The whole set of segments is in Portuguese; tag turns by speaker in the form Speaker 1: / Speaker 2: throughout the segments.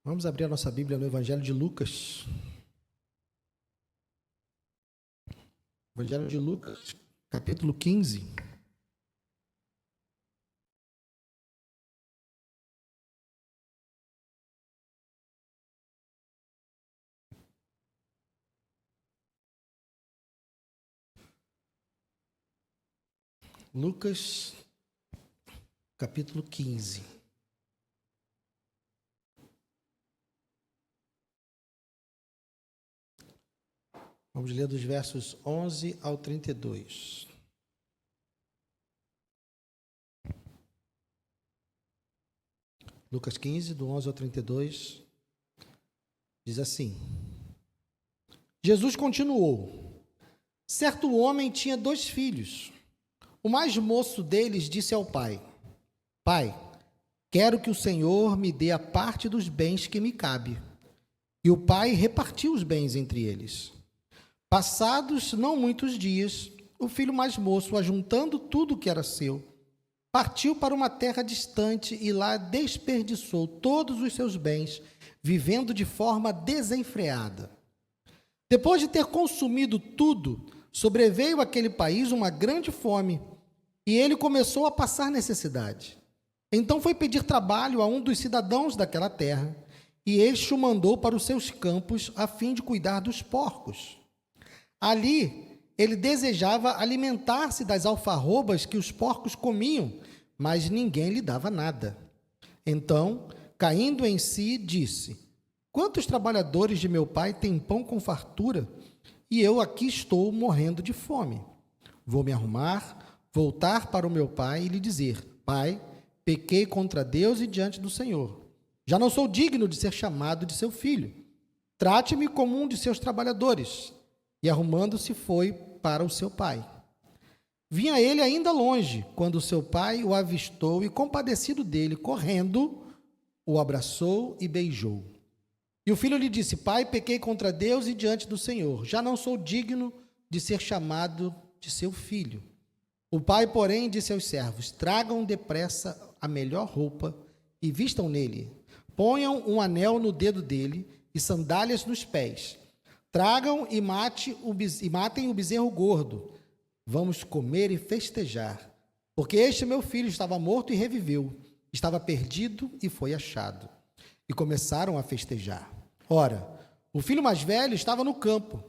Speaker 1: Vamos abrir a nossa Bíblia no Evangelho de Lucas. Evangelho de Lucas, capítulo 15. Lucas, capítulo 15. Vamos ler dos versos 11 ao 32. Lucas 15, do 11 ao 32, diz assim: Jesus continuou: certo homem tinha 2 filhos. O mais moço deles disse ao pai: Pai, quero que o Senhor me dê a parte dos bens que me cabe. E o pai repartiu os bens entre eles. Passados não muitos dias, o filho mais moço, ajuntando tudo o que era seu, partiu para uma terra distante e lá desperdiçou todos os seus bens, vivendo de forma desenfreada. Depois de ter consumido tudo, sobreveio àquele país uma grande fome, e ele começou a passar necessidade. Então foi pedir trabalho a um dos cidadãos daquela terra, e este o mandou para os seus campos a fim de cuidar dos porcos. Ali, ele desejava alimentar-se das alfarrobas que os porcos comiam, mas ninguém lhe dava nada. Então, caindo em si, disse: Quantos trabalhadores de meu pai têm pão com fartura, e eu aqui estou morrendo de fome? Vou me arrumar, voltar para o meu pai e lhe dizer: Pai, pequei contra Deus e diante do Senhor. Já não sou digno de ser chamado de seu filho. Trate-me como um de seus trabalhadores. E arrumando-se foi para o seu pai. Vinha ele ainda longe, quando o seu pai o avistou e, compadecido dele, correndo, o abraçou e beijou. E o filho lhe disse: Pai, pequei contra Deus e diante do Senhor. Já não sou digno de ser chamado de seu filho. O pai, porém, disse aos servos: Tragam depressa a melhor roupa e vistam nele. Ponham um anel no dedo dele e sandálias nos pés. Tragam e matem o bezerro gordo. Vamos comer e festejar. Porque este meu filho estava morto e reviveu. Estava perdido e foi achado. E começaram a festejar. Ora, o filho mais velho estava no campo.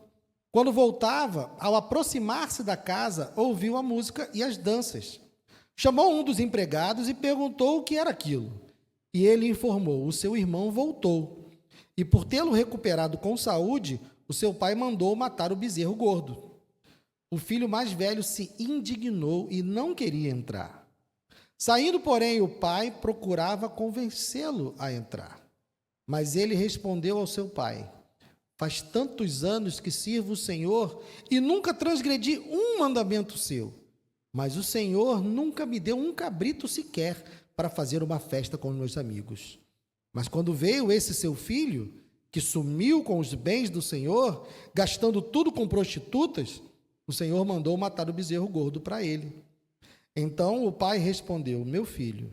Speaker 1: Quando voltava, ao aproximar-se da casa, ouviu a música e as danças. Chamou um dos empregados e perguntou o que era aquilo. E ele informou: o seu irmão voltou. E por tê-lo recuperado com saúde, o seu pai mandou matar o bezerro gordo. O filho mais velho se indignou e não queria entrar. Saindo, porém, o pai procurava convencê-lo a entrar. Mas ele respondeu ao seu pai: Faz tantos anos que sirvo o Senhor e nunca transgredi um mandamento seu. Mas o Senhor nunca me deu um cabrito sequer para fazer uma festa com meus amigos. Mas quando veio esse seu filho, que sumiu com os bens do Senhor, gastando tudo com prostitutas, o Senhor mandou matar o bezerro gordo para ele. Então o pai respondeu: Meu filho,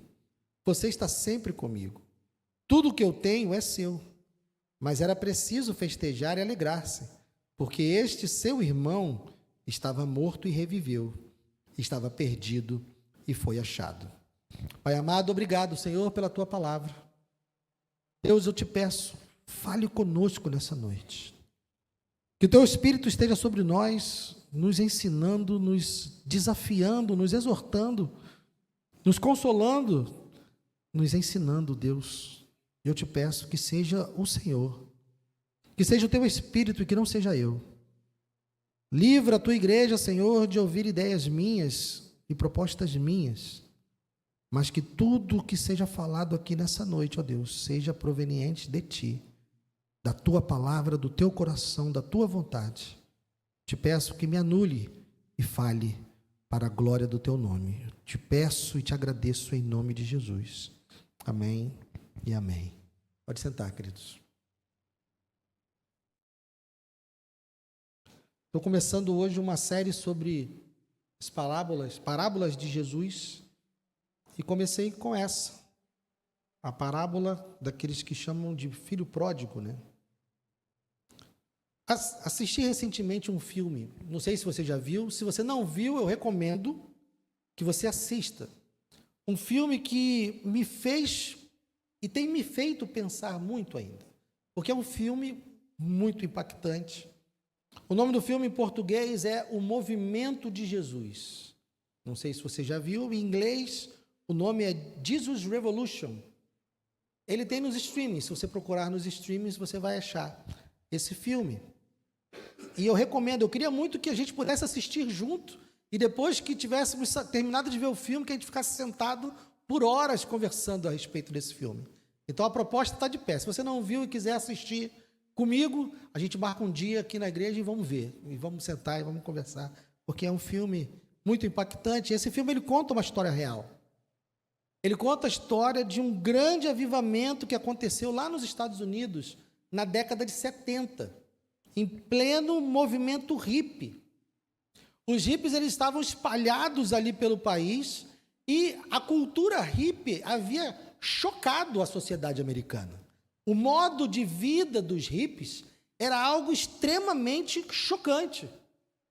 Speaker 1: você está sempre comigo. Tudo o que eu tenho é seu. Mas era preciso festejar e alegrar-se, porque este seu irmão estava morto e reviveu, estava perdido e foi achado. Pai amado, obrigado, Senhor, pela tua palavra. Deus, eu te peço, fale conosco nessa noite. Que o teu Espírito esteja sobre nós, nos ensinando, nos desafiando, nos exortando, nos consolando, nos ensinando, Deus. Eu te peço que seja o Senhor, que seja o teu Espírito e que não seja eu. Livra a tua igreja, Senhor, de ouvir ideias minhas e propostas minhas, mas que tudo que seja falado aqui nessa noite, ó Deus, seja proveniente de ti, da tua palavra, do teu coração, da tua vontade. Te peço que me anule e fale para a glória do teu nome. Te peço e te agradeço em nome de Jesus. Amém e amém. Pode sentar, queridos. Estou começando hoje uma série sobre as parábolas de Jesus, e comecei com essa, A parábola daqueles que chamam de filho pródigo, né? Assisti recentemente um filme, não sei se você já viu. Se você não viu, eu recomendo que você assista. Um filme que me fez e tem me feito pensar muito ainda, porque é um filme muito impactante. O nome do filme em português é O Movimento de Jesus. Não sei se você já viu, em inglês o nome é Jesus Revolution. Ele tem nos streamings, se você procurar nos streamings você vai achar esse filme. E eu recomendo, eu queria muito que a gente pudesse assistir junto, e depois que tivéssemos terminado de ver o filme, que a gente ficasse sentado por horas conversando a respeito desse filme. Então a proposta está de pé. Se você não viu e quiser assistir comigo, a gente marca um dia aqui na igreja e vamos ver. E vamos sentar e vamos conversar, porque é um filme muito impactante. Esse filme ele conta uma história real. Ele conta a história de um grande avivamento que aconteceu lá nos Estados Unidos na década de 70, em pleno movimento hippie. Os hippies eles estavam espalhados ali pelo país e a cultura hippie havia chocado a sociedade americana. O modo de vida dos hippies era algo extremamente chocante.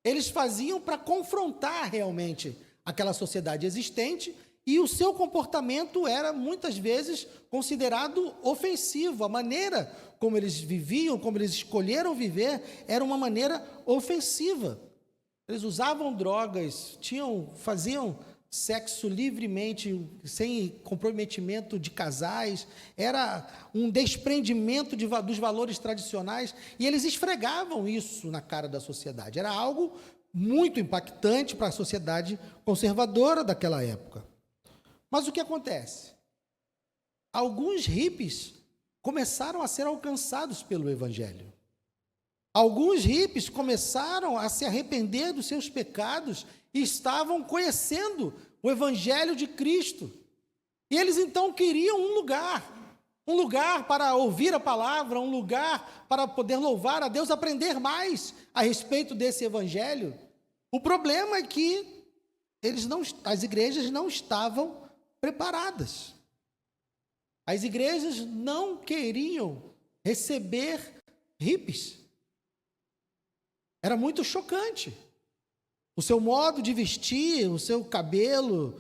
Speaker 1: Eles faziam para confrontar realmente aquela sociedade existente e o seu comportamento era muitas vezes considerado ofensivo. A maneira como eles viviam, como eles escolheram viver, era uma maneira ofensiva. Eles usavam drogas, faziam sexo livremente, sem comprometimento de casais, era um desprendimento dos valores tradicionais, e eles esfregavam isso na cara da sociedade. Era algo muito impactante para a sociedade conservadora daquela época. Mas o que acontece? Alguns hippies começaram a ser alcançados pelo Evangelho. Alguns hippies começaram a se arrepender dos seus pecados e estavam conhecendo o Evangelho de Cristo. E eles então queriam um lugar para ouvir a palavra, um lugar para poder louvar a Deus, aprender mais a respeito desse Evangelho. O problema é que as igrejas não estavam preparadas. As igrejas não queriam receber hippies. Era muito chocante. O seu modo de vestir, o seu cabelo,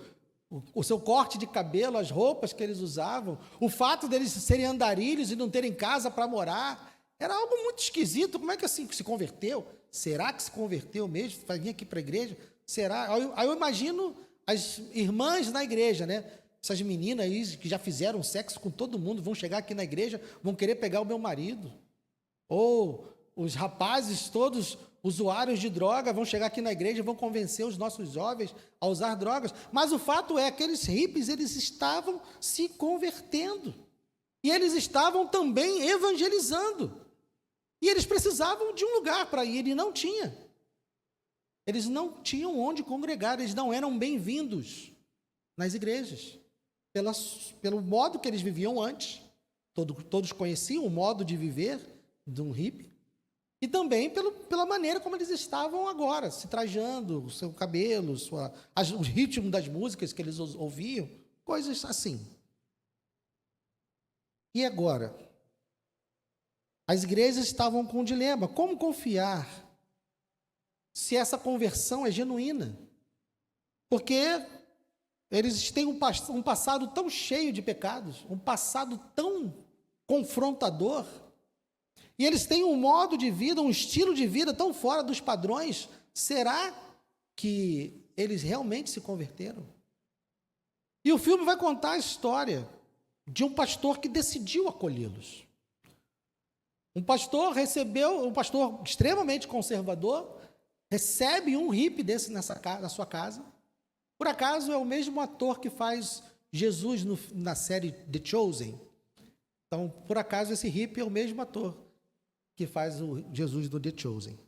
Speaker 1: o seu corte de cabelo, as roupas que eles usavam, o fato deles serem andarilhos e não terem casa para morar, era algo muito esquisito. Como é que assim se converteu? Será que se converteu mesmo? Vai vir aqui para a igreja? Será? Aí eu imagino as irmãs na igreja, né? Essas meninas aí que já fizeram sexo com todo mundo, vão chegar aqui na igreja, vão querer pegar o meu marido. Ou os rapazes todos usuários de droga vão chegar aqui na igreja e vão convencer os nossos jovens a usar drogas. Mas o fato é que aqueles hippies, eles estavam se convertendo. E eles estavam também evangelizando. E eles precisavam de um lugar para ir e não tinha. Eles não tinham onde congregar, eles não eram bem-vindos nas igrejas. Pelo modo que eles viviam antes, todos conheciam o modo de viver de um hippie, e também pela maneira como eles estavam agora, se trajando, o seu cabelo, o ritmo das músicas que eles ouviam, coisas assim. E agora? As igrejas estavam com um dilema: como confiar se essa conversão é genuína? Porque eles têm um passado tão cheio de pecados, um passado tão confrontador, e eles têm um modo de vida, um estilo de vida tão fora dos padrões. Será que eles realmente se converteram? E o filme vai contar a história de um pastor que decidiu acolhê-los. Um pastor extremamente conservador, recebe um hippie desse na sua casa. Por acaso é o mesmo ator que faz Jesus na série The Chosen. Então, por acaso, esse hippie é o mesmo ator que faz o Jesus do The Chosen.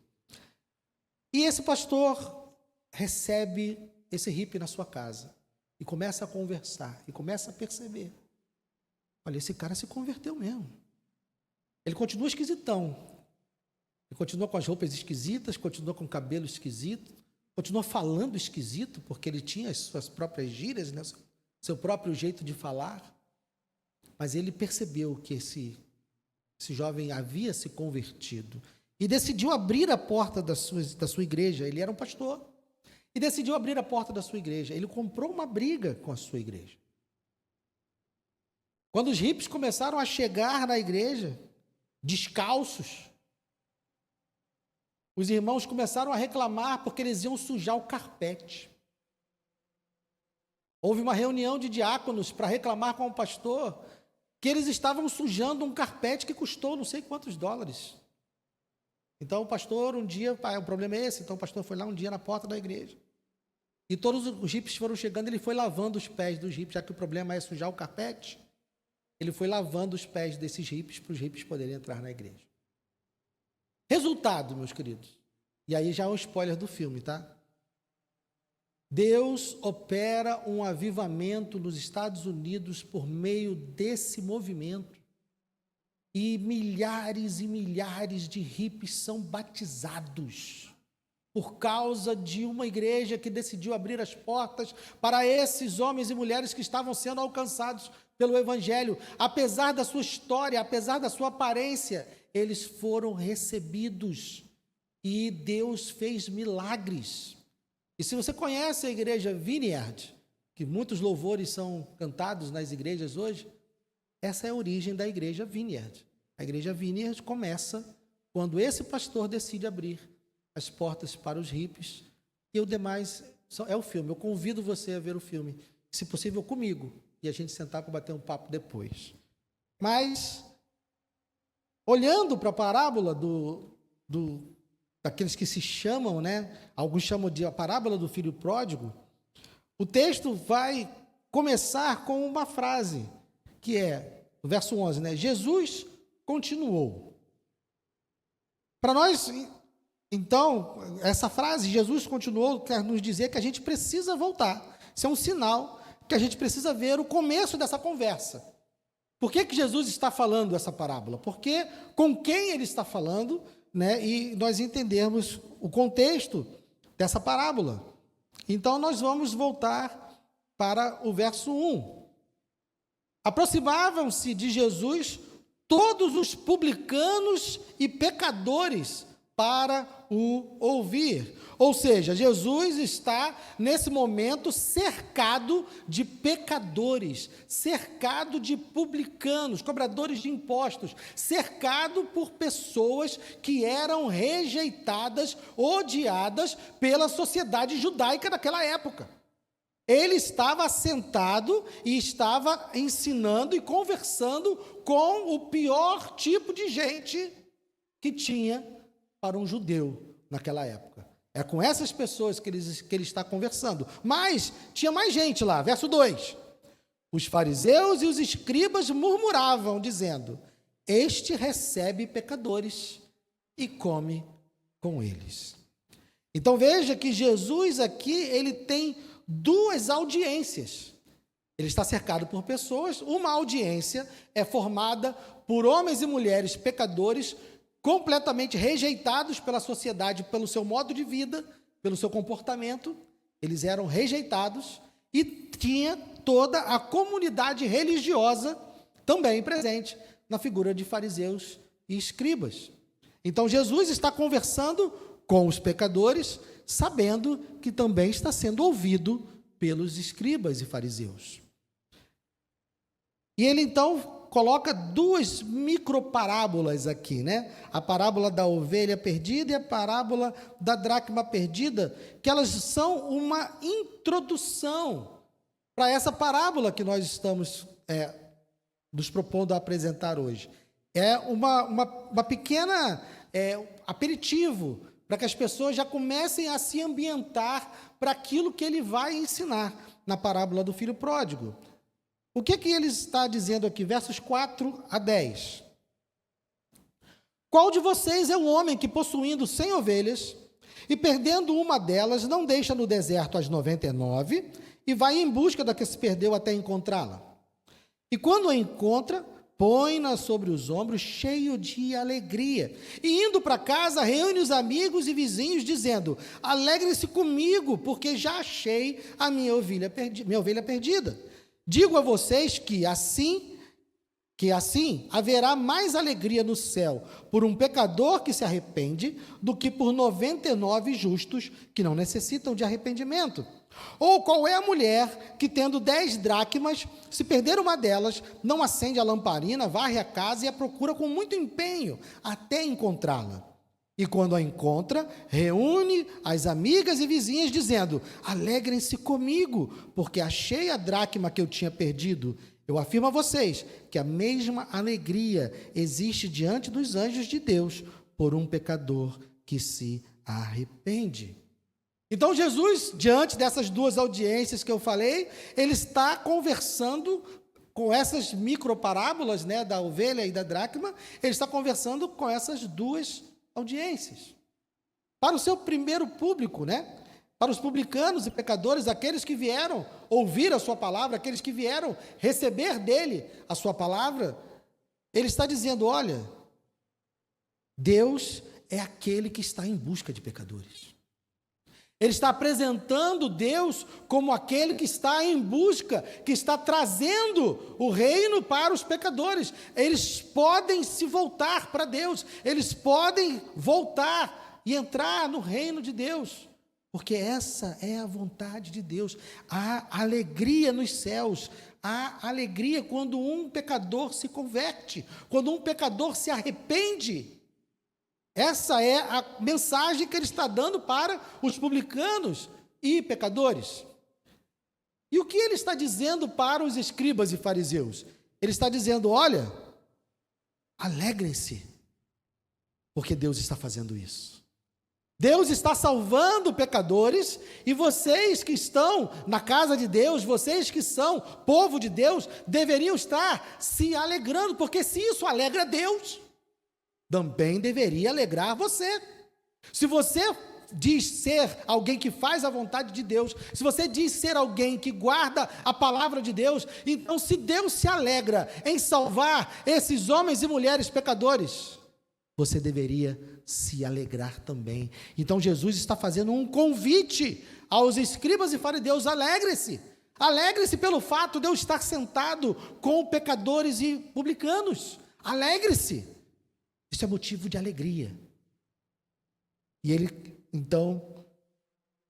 Speaker 1: E esse pastor recebe esse hippie na sua casa e começa a conversar, e começa a perceber: olha, esse cara se converteu mesmo. Ele continua esquisitão, ele continua com as roupas esquisitas, continua com o cabelo esquisito, continua falando esquisito, porque ele tinha as suas próprias gírias, né? Seu próprio jeito de falar. mas ele percebeu que esse jovem havia se convertido e decidiu abrir a porta da sua igreja. Ele era um pastor e decidiu abrir a porta da sua igreja. Ele comprou uma briga com a sua igreja. Quando os hippies começaram a chegar na igreja, descalços, os irmãos começaram a reclamar porque eles iam sujar o carpete. Houve uma reunião de diáconos para reclamar com o pastor que eles estavam sujando um carpete que custou não sei quantos dólares. Então o pastor um dia, o problema é esse, então o pastor foi lá um dia na porta da igreja. E todos os hippies foram chegando, ele foi lavando os pés dos hippies, já que o problema é sujar o carpete. Ele foi lavando os pés desses hippies para os hippies poderem entrar na igreja. Resultado, meus queridos, e aí já é um spoiler do filme, tá? Deus opera um avivamento nos Estados Unidos por meio desse movimento. E milhares de hippies são batizados por causa de uma igreja que decidiu abrir as portas para esses homens e mulheres que estavam sendo alcançados pelo Evangelho. Apesar da sua história, apesar da sua aparência, eles foram recebidos e Deus fez milagres. E se você conhece a igreja Vineyard, que muitos louvores são cantados nas igrejas hoje, essa é a origem da igreja Vineyard. A igreja Vineyard começa quando esse pastor decide abrir as portas para os hippies, e o demais é o filme. Eu convido você a ver o filme, se possível comigo, e a gente sentar para bater um papo depois. Mas, olhando para a parábola daqueles que se chamam, alguns chamam de a parábola do filho pródigo, o texto vai começar com uma frase, que é, o verso 11, Jesus continuou. Para nós, então, essa frase, Jesus continuou, quer nos dizer que a gente precisa voltar. Isso é um sinal que a gente precisa ver o começo dessa conversa. Por que Jesus está falando essa parábola? Porque com quem ele está falando, e nós entendermos o contexto dessa parábola. Então, nós vamos voltar para o verso 1. Aproximavam-se de Jesus todos os publicanos e pecadores para o ouvir. Ou seja, Jesus está, nesse momento, cercado de pecadores, cercado de publicanos, cobradores de impostos, cercado por pessoas que eram rejeitadas, odiadas pela sociedade judaica daquela época. Ele estava sentado e estava ensinando e conversando com o pior tipo de gente que tinha para um judeu naquela época. É com essas pessoas que ele está conversando. Mas tinha mais gente lá, verso 2. Os fariseus e os escribas murmuravam, dizendo: este recebe pecadores e come com eles. Então veja que Jesus aqui, ele tem duas audiências. Ele está cercado por pessoas. Uma audiência é formada por homens e mulheres pecadores, completamente rejeitados pela sociedade, pelo seu modo de vida, pelo seu comportamento. Eles eram rejeitados, e tinha toda a comunidade religiosa também presente na figura de fariseus e escribas. Então Jesus está conversando com os pecadores, sabendo que também está sendo ouvido pelos escribas e fariseus. E ele então coloca duas microparábolas aqui, A parábola da ovelha perdida e a parábola da dracma perdida, que elas são uma introdução para essa parábola que nós estamos nos propondo a apresentar hoje. É uma pequena aperitivo para que as pessoas já comecem a se ambientar para aquilo que ele vai ensinar na parábola do filho pródigo. O que ele está dizendo aqui? Versos 4 a 10. Qual de vocês é o homem que, possuindo 100 ovelhas, e perdendo uma delas, não deixa no deserto as 99, e vai em busca da que se perdeu até encontrá-la? E quando a encontra, põe-na sobre os ombros, cheio de alegria. E indo para casa, reúne os amigos e vizinhos, dizendo: alegre-se comigo, porque já achei a minha ovelha perdida. Digo a vocês que, assim que assim haverá mais alegria no céu por um pecador que se arrepende do que por 99 justos que não necessitam de arrependimento. Ou qual é a mulher que, tendo 10 dracmas, se perder uma delas, não acende a lamparina, varre a casa e a procura com muito empenho até encontrá-la? E quando a encontra, reúne as amigas e vizinhas, dizendo: alegrem-se comigo, porque achei a dracma que eu tinha perdido. Eu afirmo a vocês que a mesma alegria existe diante dos anjos de Deus por um pecador que se arrepende. Então Jesus, diante dessas duas audiências que eu falei, ele está conversando com essas microparábolas, né, da ovelha e da dracma, ele está conversando com essas duas audiências. Para o seu primeiro público, né? Para os publicanos e pecadores, aqueles que vieram ouvir a sua palavra, aqueles que vieram receber dele a sua palavra, ele está dizendo: olha, Deus é aquele que está em busca de pecadores. Ele está apresentando Deus como aquele que está em busca, que está trazendo o reino para os pecadores. Eles podem se voltar para Deus, eles podem voltar e entrar no reino de Deus, porque essa é a vontade de Deus. Há alegria nos céus, há alegria quando um pecador se converte, quando um pecador se arrepende. Essa é a mensagem que ele está dando para os publicanos e pecadores. E o que ele está dizendo para os escribas e fariseus? Ele está dizendo: olha, alegrem-se, porque Deus está fazendo isso. Deus está salvando pecadores, e vocês que estão na casa de Deus, vocês que são povo de Deus, deveriam estar se alegrando, porque se isso alegra Deus, também deveria alegrar você. Se você diz ser alguém que faz a vontade de Deus, se você diz ser alguém que guarda a palavra de Deus, então se Deus se alegra em salvar esses homens e mulheres pecadores, você deveria se alegrar também. Então Jesus está fazendo um convite aos escribas e fariseus: alegre-se. Alegre-se pelo fato de eu estar sentado com pecadores e publicanos. Alegre-se. Isso é motivo de alegria. E ele, então,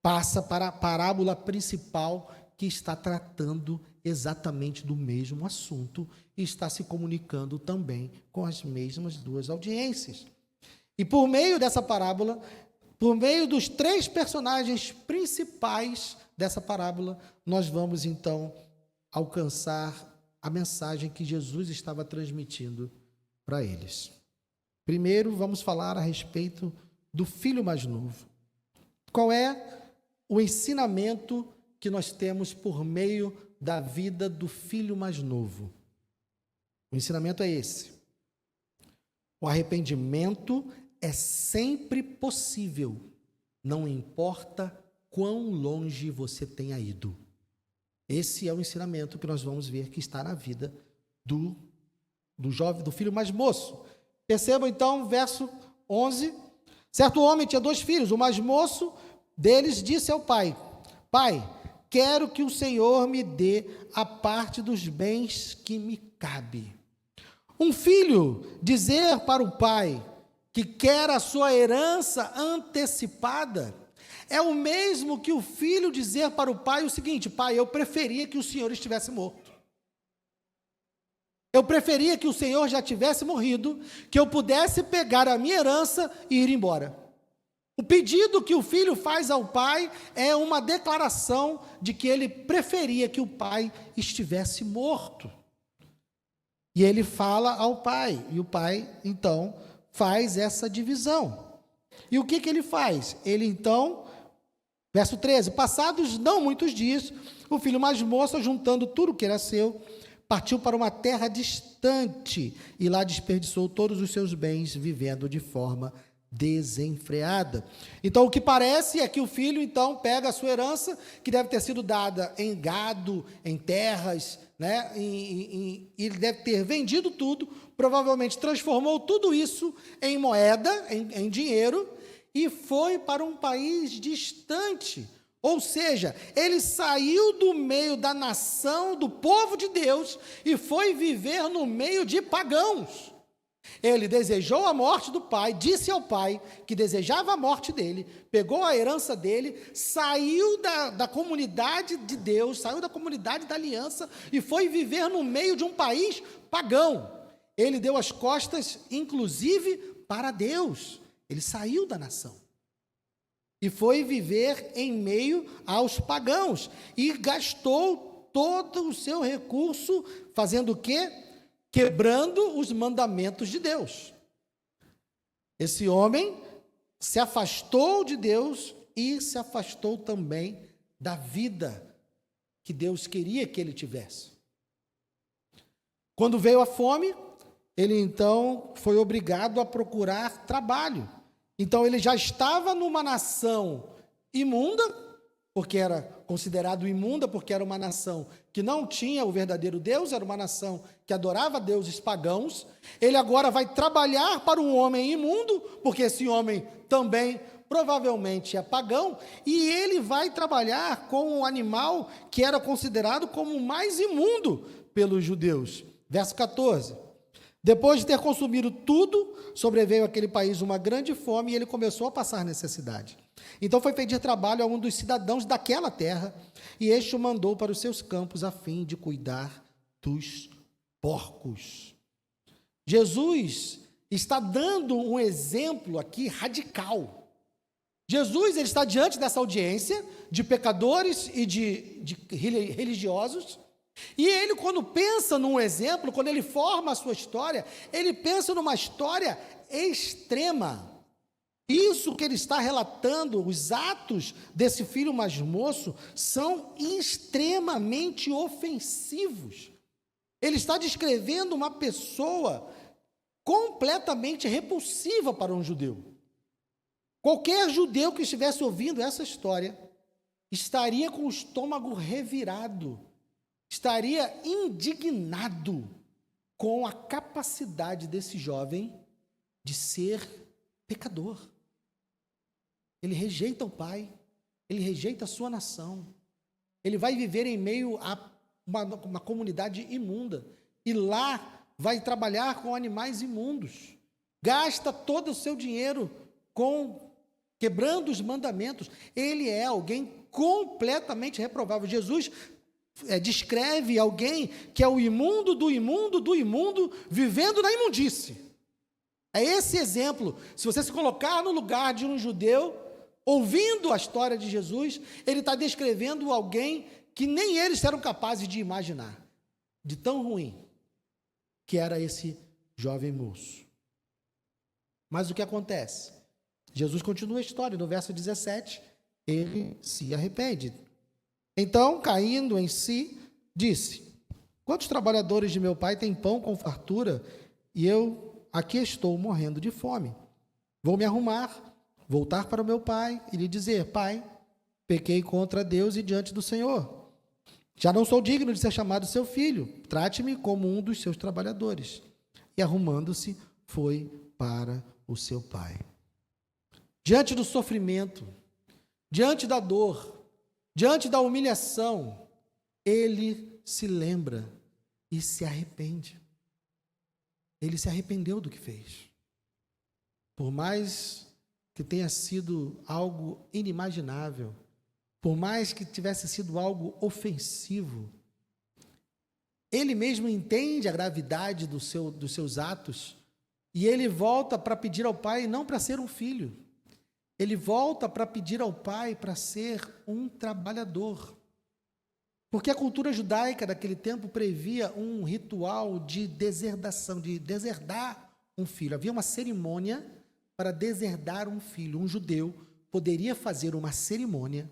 Speaker 1: passa para a parábola principal, que está tratando exatamente do mesmo assunto e está se comunicando também com as mesmas duas audiências. E por meio dessa parábola, por meio dos 3 personagens principais dessa parábola, nós vamos então alcançar a mensagem que Jesus estava transmitindo para eles. Primeiro, vamos falar a respeito do filho mais novo. Qual é o ensinamento que nós temos por meio da vida do filho mais novo? O ensinamento é esse: o arrependimento é sempre possível, não importa quão longe você tenha ido. Esse é o ensinamento que nós vamos ver que está na vida do jovem, do filho mais moço. Percebam então, verso 11. Certo homem tinha 2 filhos. O mais moço deles disse ao pai: pai, quero que o Senhor me dê a parte dos bens que me cabe. Um filho dizer para o pai que quer a sua herança antecipada é o mesmo que o filho dizer para o pai o seguinte: pai, eu preferia que o senhor estivesse morto. Eu preferia que o Senhor já tivesse morrido, que eu pudesse pegar a minha herança e ir embora. O pedido que o filho faz ao pai é uma declaração de que ele preferia que o pai estivesse morto. E ele fala ao pai, e o pai, então, faz essa divisão. E o que ele faz? Ele, então, verso 13, passados não muitos dias, o filho mais moço, juntando tudo que era seu, partiu para uma terra distante e lá desperdiçou todos os seus bens, vivendo de forma desenfreada. Então, o que parece é que o filho, então, pega a sua herança, que deve ter sido dada em gado, em terras, né? E ele deve ter vendido tudo, provavelmente transformou tudo isso em moeda, em dinheiro, e foi para um país distante, Ou seja, ele saiu do meio da nação, do povo de Deus, e foi viver no meio de pagãos. Ele desejou a morte do pai, disse ao pai que desejava a morte dele, pegou a herança dele, saiu da comunidade de Deus, saiu da comunidade da aliança e foi viver no meio de um país pagão. Ele deu as costas, inclusive, para Deus. Ele saiu da nação e foi viver em meio aos pagãos e gastou todo o seu recurso fazendo o quê? Quebrando os mandamentos de Deus. Esse homem se afastou de Deus e se afastou também da vida que Deus queria que ele tivesse. Quando veio a fome, ele então foi obrigado a procurar trabalho. Então ele já estava numa nação imunda, porque era considerado imunda, porque era uma nação que não tinha o verdadeiro Deus, era uma nação que adorava deuses pagãos. Ele agora vai trabalhar para um homem imundo, porque esse homem também provavelmente é pagão, e ele vai trabalhar com um animal que era considerado como o mais imundo pelos judeus. Verso 14. Depois de ter consumido tudo, sobreveio àquele país uma grande fome e ele começou a passar necessidade. Então foi pedir trabalho a um dos cidadãos daquela terra, e este o mandou para os seus campos a fim de cuidar dos porcos. Jesus está dando um exemplo aqui radical. Jesus ele está diante dessa audiência de pecadores e de religiosos, e ele, quando pensa num exemplo, quando ele forma a sua história, ele pensa numa história extrema. Isso que ele está relatando, os atos desse filho mais moço, são extremamente ofensivos. Ele está descrevendo uma pessoa completamente repulsiva para um judeu. Qualquer judeu que estivesse ouvindo essa história estaria com o estômago revirado, estaria indignado com a capacidade desse jovem de ser pecador. Ele rejeita o pai, ele rejeita a sua nação, ele vai viver em meio a uma comunidade imunda, e lá vai trabalhar com animais imundos, gasta todo o seu dinheiro quebrando os mandamentos. Ele é alguém completamente reprovável. Jesus descreve alguém que é o imundo do imundo do imundo, vivendo na imundície. É esse exemplo. Se você se colocar no lugar de um judeu, ouvindo a história de Jesus, ele está descrevendo alguém que nem eles eram capazes de imaginar, de tão ruim que era esse jovem moço. Mas o que acontece? Jesus continua a história, no verso 17, ele se arrepende. Então, caindo em si, disse: quantos trabalhadores de meu pai têm pão com fartura, e eu aqui estou morrendo de fome? Vou me arrumar, voltar para o meu pai e lhe dizer: pai, pequei contra Deus e diante do Senhor. Já não sou digno de ser chamado seu filho, trate-me como um dos seus trabalhadores. E arrumando-se, foi para o seu pai. Diante do sofrimento, diante da dor, diante da humilhação, ele se lembra e se arrepende. Ele se arrependeu do que fez. Por mais que tenha sido algo inimaginável, por mais que tivesse sido algo ofensivo, ele mesmo entende a gravidade dos seus atos, e ele volta para pedir ao pai não para ser um filho, ele volta para pedir ao pai para ser um trabalhador. Porque a cultura judaica daquele tempo previa um ritual de deserdação, de deserdar um filho. Havia uma cerimônia para deserdar um filho. Um judeu poderia fazer uma cerimônia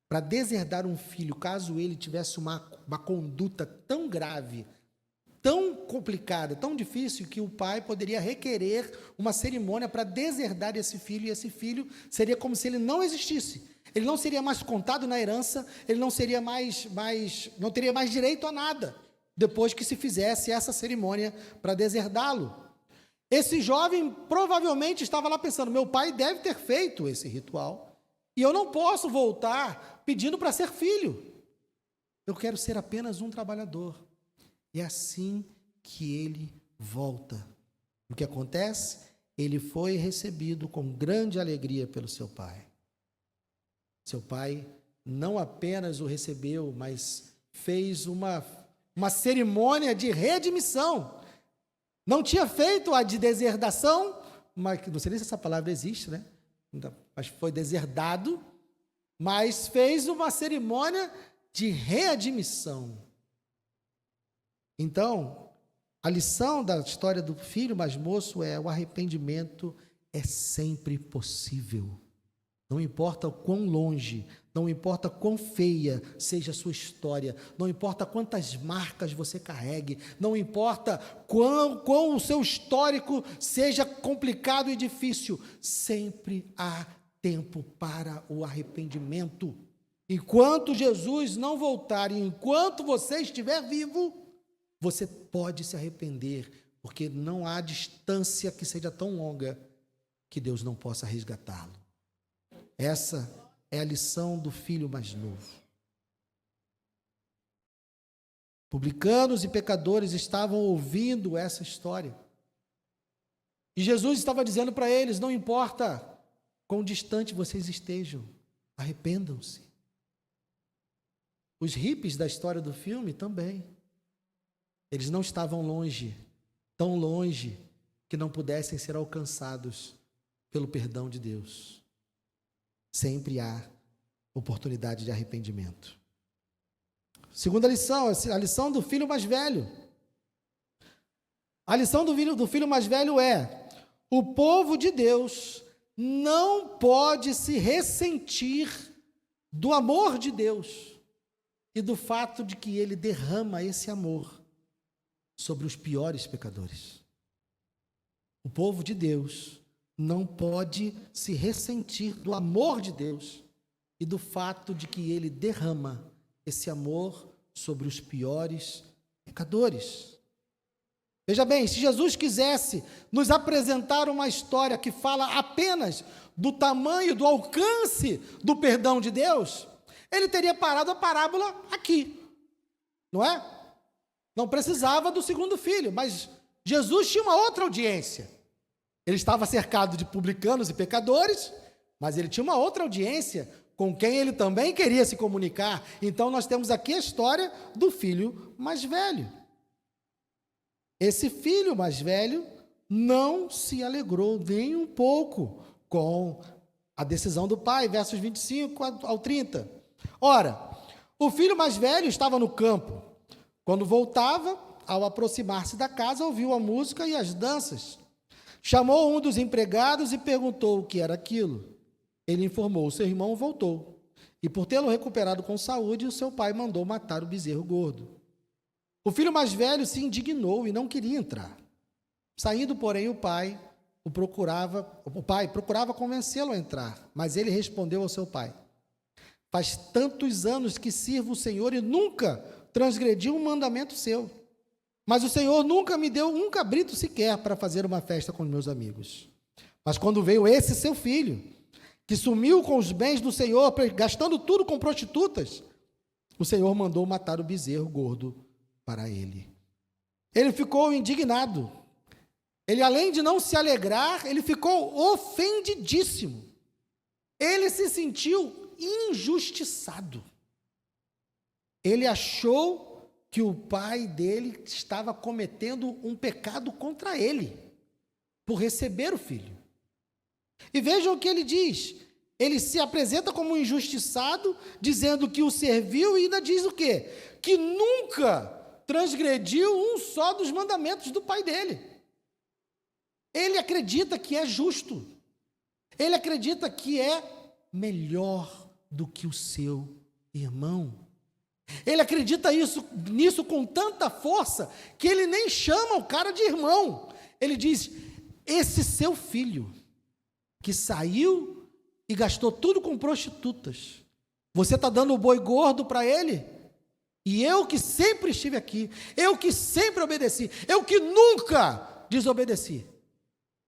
Speaker 1: para deserdar um filho, caso ele tivesse uma conduta tão grave, tão complicada, tão difícil, que o pai poderia requerer uma cerimônia para deserdar esse filho, e esse filho seria como se ele não existisse. Ele não seria mais contado na herança, ele não teria mais direito a nada, depois que se fizesse essa cerimônia para deserdá-lo. Esse jovem provavelmente estava lá pensando: meu pai deve ter feito esse ritual, E eu não posso voltar pedindo para ser filho. Eu quero ser apenas um trabalhador. E é assim que ele volta. O que acontece? Ele foi recebido com grande alegria pelo seu pai. Seu pai não apenas o recebeu, mas fez uma cerimônia de readmissão. Não tinha feito a de deserdação, mas não sei nem se essa palavra existe, né? Mas foi deserdado, mas fez uma cerimônia de readmissão. Então, a lição da história do filho mais moço é: o arrependimento é sempre possível. Não importa o quão longe, não importa quão feia seja a sua história, não importa quantas marcas você carregue, não importa quão o seu histórico seja complicado e difícil, sempre há tempo para o arrependimento. Enquanto Jesus não voltar e enquanto você estiver vivo, você pode se arrepender, porque não há distância que seja tão longa que Deus não possa resgatá-lo. Essa é a lição do filho mais novo. Publicanos e pecadores estavam ouvindo essa história. E Jesus estava dizendo para eles: não importa quão distante vocês estejam, arrependam-se. Os hippies da história do filme também. Eles não estavam longe, tão longe, que não pudessem ser alcançados pelo perdão de Deus. Sempre há oportunidade de arrependimento. Segunda lição, a lição do filho mais velho. A lição do filho mais velho é: o povo de Deus não pode se ressentir do amor de Deus e do fato de que ele derrama esse amor sobre os piores pecadores. O povo de Deus não pode se ressentir do amor de Deus e do fato de que ele derrama esse amor sobre os piores pecadores. Veja bem, se Jesus quisesse nos apresentar uma história que fala apenas do tamanho, do alcance do perdão de Deus, ele teria parado a parábola aqui, não é? Não precisava do segundo filho, mas Jesus tinha uma outra audiência. Ele estava cercado de publicanos e pecadores, mas ele tinha uma outra audiência com quem ele também queria se comunicar. Então nós temos aqui a história do filho mais velho. Esse filho mais velho não se alegrou nem um pouco com a decisão do pai, versos 25 ao 30. Ora, o filho mais velho estava no campo. Quando voltava, ao aproximar-se da casa, ouviu a música e as danças. Chamou um dos empregados e perguntou o que era aquilo. Ele informou: seu irmão voltou, e por tê-lo recuperado com saúde, o seu pai mandou matar o bezerro gordo. O filho mais velho se indignou e não queria entrar. Saindo, porém, o pai procurava convencê-lo a entrar, mas ele respondeu ao seu pai: faz tantos anos que sirvo o Senhor e nunca transgredi um mandamento seu. Mas o Senhor nunca me deu um cabrito sequer para fazer uma festa com meus amigos. Mas quando veio esse seu filho, que sumiu com os bens do Senhor, gastando tudo com prostitutas, o Senhor mandou matar o bezerro gordo para ele. Ele ficou indignado. Ele, além de não se alegrar, ele ficou ofendidíssimo. Ele se sentiu injustiçado. Ele achou que o pai dele estava cometendo um pecado contra ele, por receber o filho. E vejam o que ele diz. Ele se apresenta como um injustiçado, dizendo que o serviu, e ainda diz o quê? Que nunca transgrediu um só dos mandamentos do pai dele. Ele acredita que é justo. Ele acredita que é melhor do que o seu irmão. Ele acredita nisso com tanta força que ele nem chama o cara de irmão. Ele diz: esse seu filho que saiu e gastou tudo com prostitutas, você está dando o boi gordo para ele? E eu que sempre estive aqui, eu que sempre obedeci, eu que nunca desobedeci,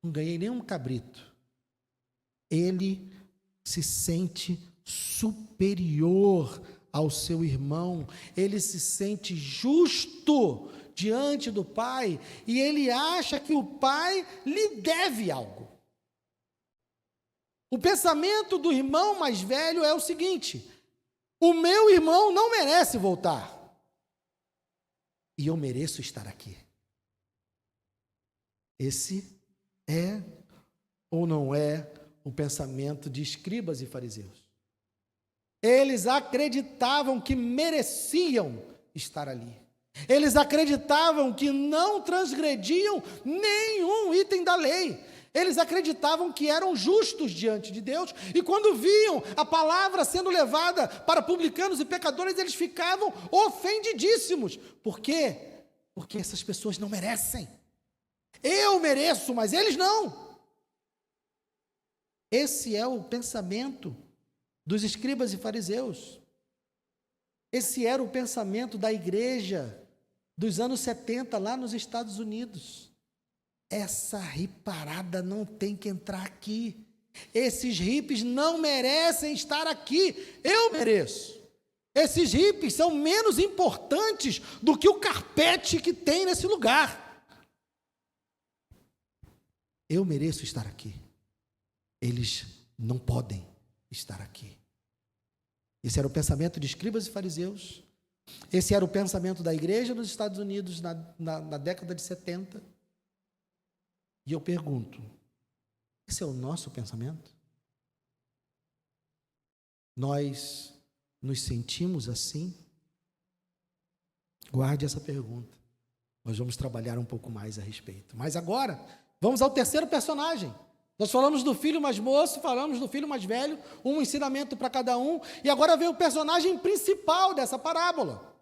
Speaker 1: não ganhei nenhum cabrito. Ele se sente superior ao seu irmão, ele se sente justo diante do pai, e ele acha que o pai lhe deve algo. O pensamento do irmão mais velho é o seguinte: o meu irmão não merece voltar, e eu mereço estar aqui. Esse é ou não é o pensamento de escribas e fariseus. Eles acreditavam que mereciam estar ali. Eles acreditavam que não transgrediam nenhum item da lei. Eles acreditavam que eram justos diante de Deus, e quando viam a palavra sendo levada para publicanos e pecadores, eles ficavam ofendidíssimos. Por quê? Porque essas pessoas não merecem. Eu mereço, mas eles não. Esse é o pensamento dos escribas e fariseus. Esse era o pensamento da igreja dos anos 70, lá nos Estados Unidos. Essa hiparada não tem que entrar aqui. Esses hippies não merecem estar aqui. Eu mereço. Esses hippies são menos importantes do que o carpete que tem nesse lugar. Eu mereço estar aqui. Eles não podem estar aqui. Esse era o pensamento de escribas e fariseus. Esse era o pensamento da igreja nos Estados Unidos na década de 70. E eu pergunto, esse é o nosso pensamento? Nós nos sentimos assim? Guarde essa pergunta. Nós vamos trabalhar um pouco mais a respeito. Mas agora, vamos ao terceiro personagem. Nós falamos do filho mais moço, falamos do filho mais velho, um ensinamento para cada um, e agora vem o personagem principal dessa parábola.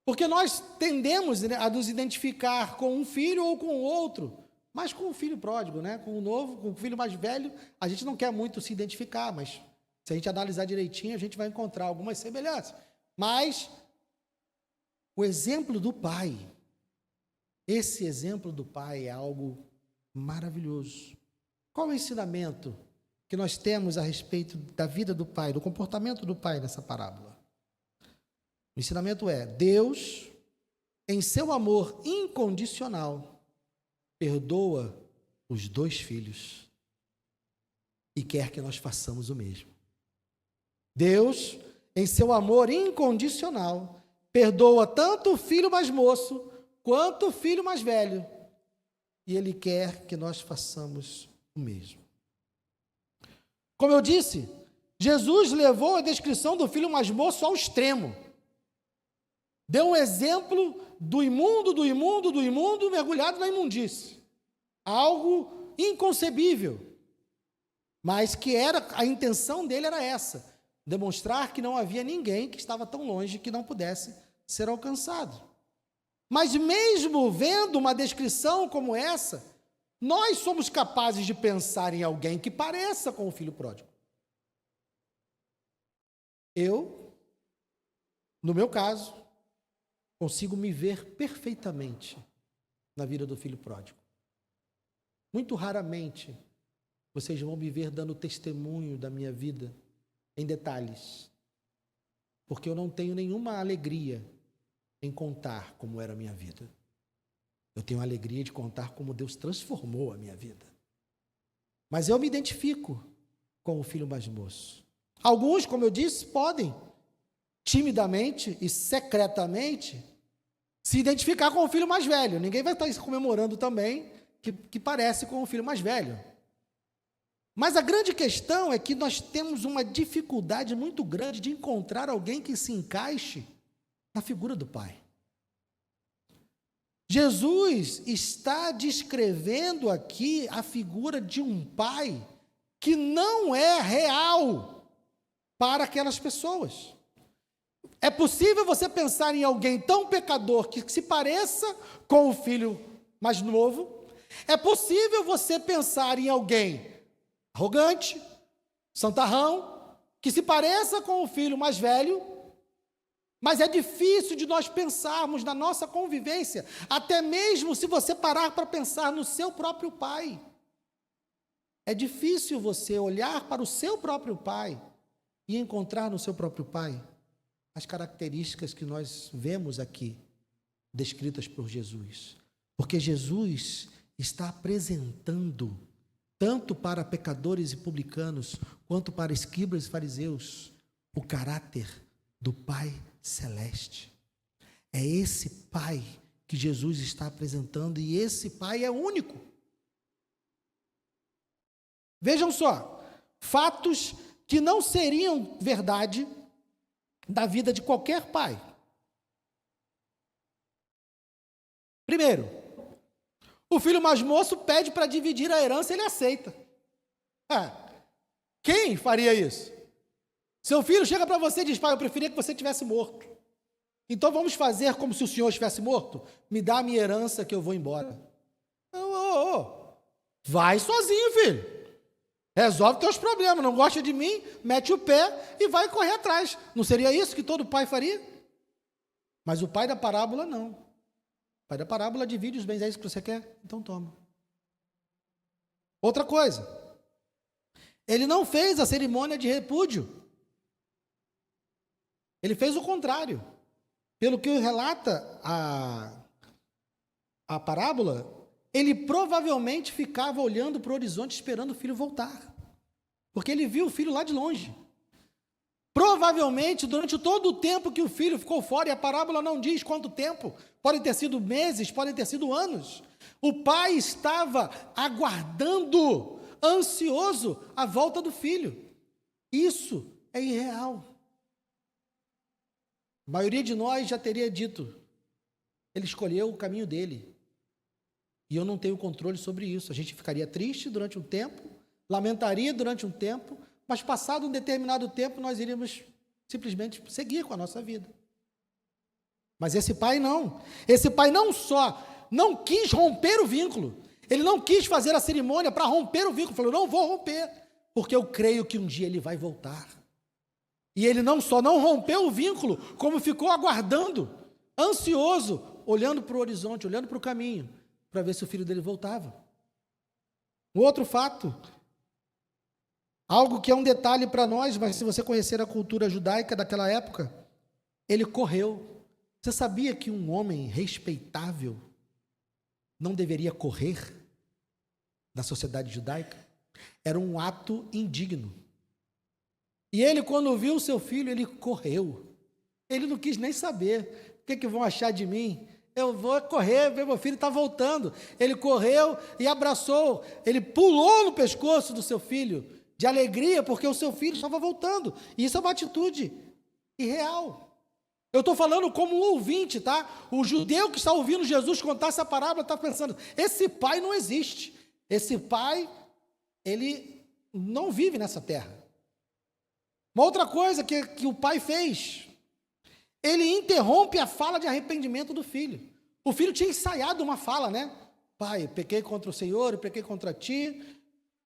Speaker 1: Porque nós tendemos a nos identificar com um filho ou com o outro, mas com o filho pródigo, né? Com o novo, com o filho mais velho, a gente não quer muito se identificar, mas se a gente analisar direitinho, a gente vai encontrar algumas semelhanças. Mas o exemplo do pai, esse exemplo do pai é algo maravilhoso. Qual é o ensinamento que nós temos a respeito da vida do pai, do comportamento do pai nessa parábola? O ensinamento é: Deus, em seu amor incondicional, perdoa os dois filhos e quer que nós façamos o mesmo. Deus, em seu amor incondicional, perdoa tanto o filho mais moço quanto o filho mais velho, e Ele quer que nós façamos o mesmo. Como eu disse, Jesus levou a descrição do filho mais moço ao extremo. Deu um exemplo do imundo mergulhado na imundície. Algo inconcebível. Mas que a intenção dele era essa: demonstrar que não havia ninguém que estava tão longe que não pudesse ser alcançado. Mas mesmo vendo uma descrição como essa, nós somos capazes de pensar em alguém que pareça com o filho pródigo. Eu, no meu caso, consigo me ver perfeitamente na vida do filho pródigo. Muito raramente vocês vão me ver dando testemunho da minha vida em detalhes, porque eu não tenho nenhuma alegria em contar como era a minha vida. Eu tenho a alegria de contar como Deus transformou a minha vida. Mas eu me identifico com o filho mais moço. Alguns, como eu disse, podem timidamente e secretamente se identificar com o filho mais velho. Ninguém vai estar comemorando também que parece com o filho mais velho. Mas a grande questão é que nós temos uma dificuldade muito grande de encontrar alguém que se encaixe na figura do pai. Jesus está descrevendo aqui a figura de um pai que não é real para aquelas pessoas. É possível você pensar em alguém tão pecador que se pareça com o filho mais novo. É possível você pensar em alguém arrogante, santarrão, que se pareça com o filho mais velho. Mas é difícil de nós pensarmos na nossa convivência, até mesmo se você parar para pensar no seu próprio pai. É difícil você olhar para o seu próprio pai e encontrar no seu próprio pai as características que nós vemos aqui, descritas por Jesus. Porque Jesus está apresentando, tanto para pecadores e publicanos, quanto para escribas e fariseus, o caráter do Pai Celeste. É esse Pai que Jesus está apresentando, e esse Pai é único. Vejam só, fatos que não seriam verdade da vida de qualquer pai. Primeiro, o filho mais moço pede para dividir a herança, ele aceita. Quem faria isso? Seu filho chega para você e diz: pai, eu preferia que você tivesse morto. Então vamos fazer como se o senhor estivesse morto? Me dá a minha herança que eu vou embora. Vai sozinho, filho. Resolve teus problemas, não gosta de mim, mete o pé e vai correr atrás. Não seria isso que todo pai faria? Mas o pai da parábola não. O pai da parábola divide os bens, é isso que você quer? Então toma. Outra coisa, ele não fez a cerimônia de repúdio. Ele fez o contrário. Pelo que relata a parábola, ele provavelmente ficava olhando para o horizonte esperando o filho voltar, porque ele viu o filho lá de longe. Provavelmente, durante todo o tempo que o filho ficou fora, e a parábola não diz quanto tempo, podem ter sido meses, podem ter sido anos, o pai estava aguardando, ansioso, a volta do filho. Isso é irreal. A maioria de nós já teria dito: ele escolheu o caminho dele, e eu não tenho controle sobre isso. A gente ficaria triste durante um tempo, lamentaria durante um tempo, mas passado um determinado tempo nós iríamos simplesmente seguir com a nossa vida. Mas esse pai não. Esse pai não só não quis romper o vínculo, ele não quis fazer a cerimônia para romper o vínculo, falou: não vou romper, porque eu creio que um dia ele vai voltar. E ele não só não rompeu o vínculo, como ficou aguardando, ansioso, olhando para o horizonte, olhando para o caminho, para ver se o filho dele voltava. Um outro fato, algo que é um detalhe para nós, mas se você conhecer a cultura judaica daquela época, ele correu. Você sabia que um homem respeitável não deveria correr da sociedade judaica? Era um ato indigno. E ele, quando viu o seu filho, ele correu. Ele não quis nem saber o que vão achar de mim. Eu vou correr, ver meu filho está voltando. Ele correu e abraçou, ele pulou no pescoço do seu filho, de alegria, porque o seu filho estava voltando. E isso é uma atitude irreal. Eu estou falando como um ouvinte, tá? O judeu que está ouvindo Jesus contar essa parábola está pensando: esse pai não existe. Esse pai, ele não vive nessa terra. Uma outra coisa que o pai fez, ele interrompe a fala de arrependimento do filho. O filho tinha ensaiado uma fala, né? Pai, pequei contra o Senhor, pequei contra ti,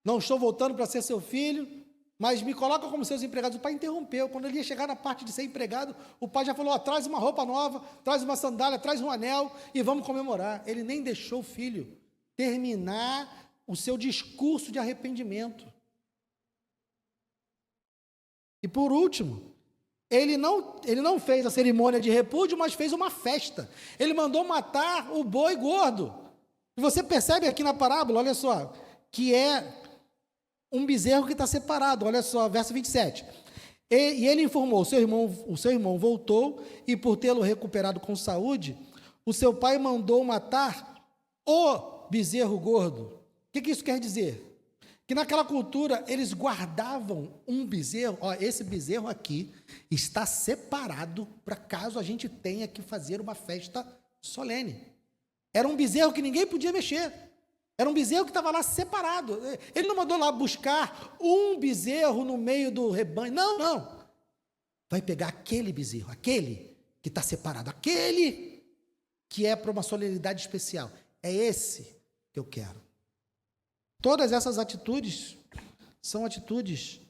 Speaker 1: não estou voltando para ser seu filho, mas me coloca como seus empregados. O pai interrompeu. Quando ele ia chegar na parte de ser empregado, o pai já falou: traz uma roupa nova, traz uma sandália, traz um anel e vamos comemorar. Ele nem deixou o filho terminar o seu discurso de arrependimento. E por último, ele não fez a cerimônia de repúdio, mas fez uma festa. Ele mandou matar o boi gordo. E você percebe aqui na parábola, olha só, que é um bezerro que está separado. Olha só, verso 27. E ele informou: o seu irmão voltou, e por tê-lo recuperado com saúde, o seu pai mandou matar o bezerro gordo. O que isso quer dizer? Que naquela cultura eles guardavam um bezerro. Esse bezerro aqui está separado para caso a gente tenha que fazer uma festa solene. Era um bezerro que ninguém podia mexer. Era um bezerro que estava lá separado. Ele não mandou lá buscar um bezerro no meio do rebanho. Não. Vai pegar aquele bezerro, aquele que está separado, aquele que é para uma solenidade especial. É esse que eu quero. Todas essas atitudes são atitudes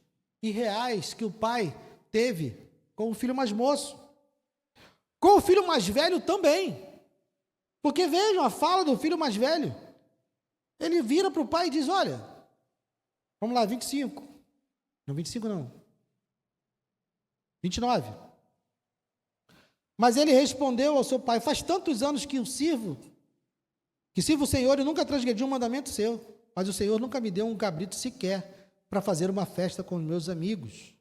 Speaker 1: irreais que o pai teve com o filho mais moço. Com o filho mais velho também. Porque vejam a fala do filho mais velho. Ele vira para o pai e diz: olha, Vamos lá, 25. Não, 25 não. 29. Mas ele respondeu ao seu pai: faz tantos anos que sirvo o Senhor e nunca transgredi um mandamento seu, mas o Senhor nunca me deu um cabrito sequer para fazer uma festa com os meus amigos.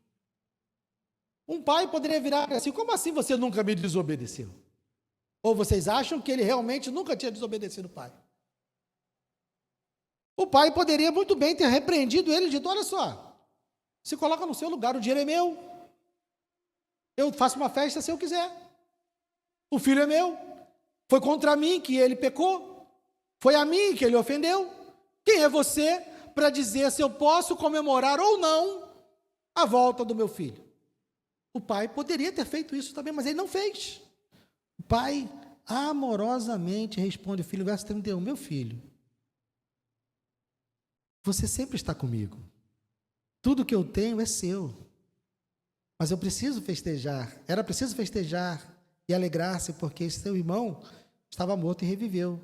Speaker 1: Um pai poderia virar assim: como assim você nunca me desobedeceu? Ou vocês acham que ele realmente nunca tinha desobedecido o pai? O pai poderia muito bem ter repreendido ele e dito: olha só, se coloca no seu lugar, o dinheiro é meu, eu faço uma festa se eu quiser. O filho é meu, foi contra mim que ele pecou, foi a mim que ele ofendeu. Quem é você para dizer se eu posso comemorar ou não a volta do meu filho? O pai poderia ter feito isso também, mas ele não fez. O pai amorosamente responde ao filho, verso 31, meu filho, você sempre está comigo, tudo que eu tenho é seu, mas eu preciso festejar, era preciso festejar e alegrar-se, porque seu irmão estava morto e reviveu,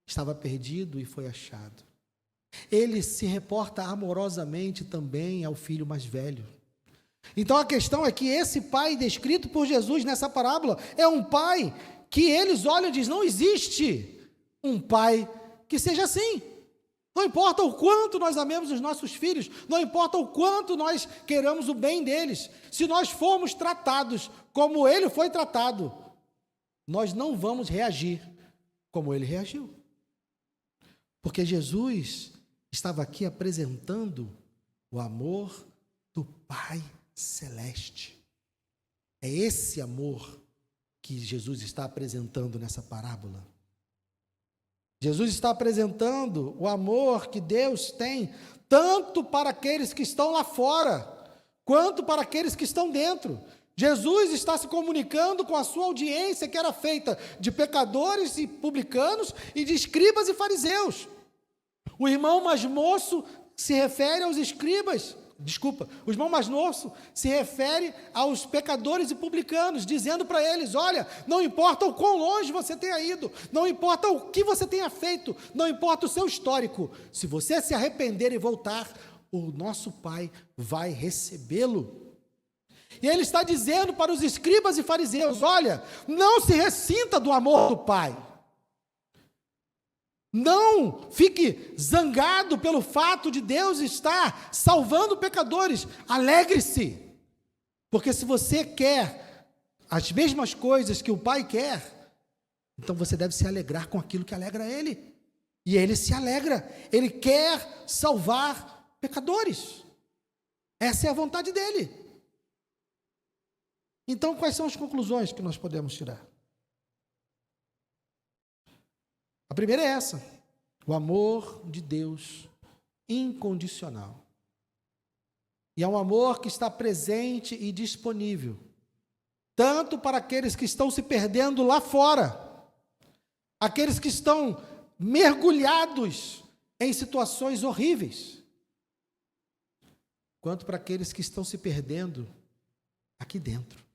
Speaker 1: estava perdido e foi achado. Ele se reporta amorosamente também ao filho mais velho. Então a questão é que esse pai descrito por Jesus nessa parábola é um pai que eles olham e dizem: não existe um pai que seja assim. Não importa o quanto nós amemos os nossos filhos, não importa o quanto nós queramos o bem deles, se nós formos tratados como ele foi tratado, nós não vamos reagir como ele reagiu. Porque Jesus estava aqui apresentando o amor do Pai Celeste. É esse amor que Jesus está apresentando nessa parábola. Jesus está apresentando o amor que Deus tem, tanto para aqueles que estão lá fora, quanto para aqueles que estão dentro. Jesus está se comunicando com a sua audiência, que era feita de pecadores e publicanos e de escribas e fariseus. O irmão mais moço se refere aos escribas, o irmão mais moço se refere aos pecadores e publicanos, dizendo para eles: olha, não importa o quão longe você tenha ido, não importa o que você tenha feito, não importa o seu histórico, se você se arrepender e voltar, o nosso Pai vai recebê-lo. E ele está dizendo para os escribas e fariseus: olha, não se ressinta do amor do Pai. Não fique zangado pelo fato de Deus estar salvando pecadores. Alegre-se. Porque se você quer as mesmas coisas que o Pai quer, então você deve se alegrar com aquilo que alegra Ele. E Ele se alegra. Ele quer salvar pecadores. Essa é a vontade dEle. Então, quais são as conclusões que nós podemos tirar? A primeira é essa: o amor de Deus incondicional. E é um amor que está presente e disponível, tanto para aqueles que estão se perdendo lá fora, aqueles que estão mergulhados em situações horríveis, quanto para aqueles que estão se perdendo aqui dentro.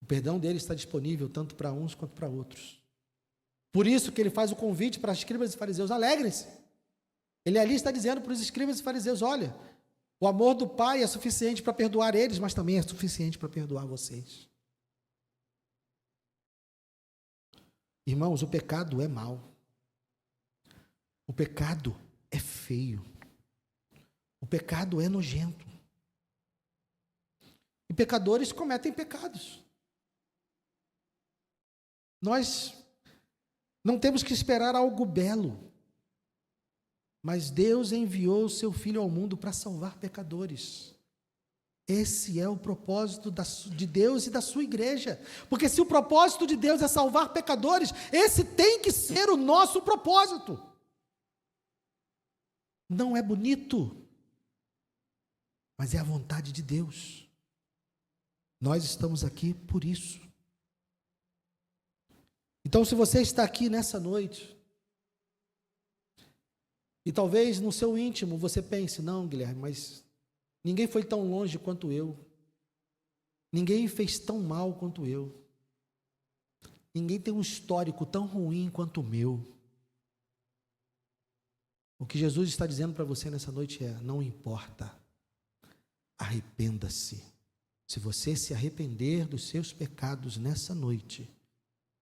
Speaker 1: O perdão dele está disponível tanto para uns quanto para outros. Por isso que ele faz o convite para os escribas e fariseus: alegrem-se. Ele ali está dizendo para os escribas e fariseus: olha, o amor do Pai é suficiente para perdoar eles, mas também é suficiente para perdoar vocês. Irmãos, o pecado é mau. O pecado é feio. O pecado é nojento. E pecadores cometem pecados. Nós não temos que esperar algo belo, mas Deus enviou o seu Filho ao mundo para salvar pecadores. Esse é o propósito de Deus e da sua igreja, porque se o propósito de Deus é salvar pecadores, esse tem que ser o nosso propósito. Não é bonito, mas é a vontade de Deus. Nós estamos aqui por isso. Então, se você está aqui nessa noite, e talvez no seu íntimo você pense: não, Guilherme, mas ninguém foi tão longe quanto eu, ninguém fez tão mal quanto eu, ninguém tem um histórico tão ruim quanto o meu. O que Jesus está dizendo para você nessa noite é: não importa, arrependa-se. Se você se arrepender dos seus pecados nessa noite,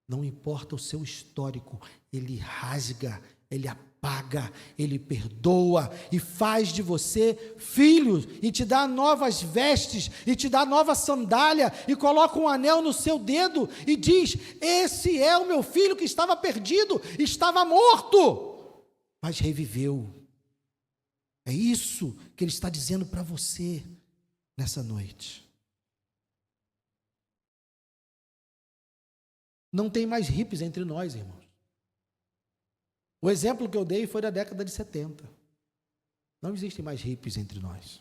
Speaker 1: não importa o seu histórico, Ele rasga, Ele apaga, Ele perdoa e faz de você filho, e te dá novas vestes, e te dá nova sandália, e coloca um anel no seu dedo, e diz: esse é o meu filho que estava perdido, estava morto, mas reviveu. É isso que Ele está dizendo para você nessa noite. Não tem mais hippies entre nós, irmãos. O exemplo que eu dei foi da década de 70. Não existem mais hippies entre nós.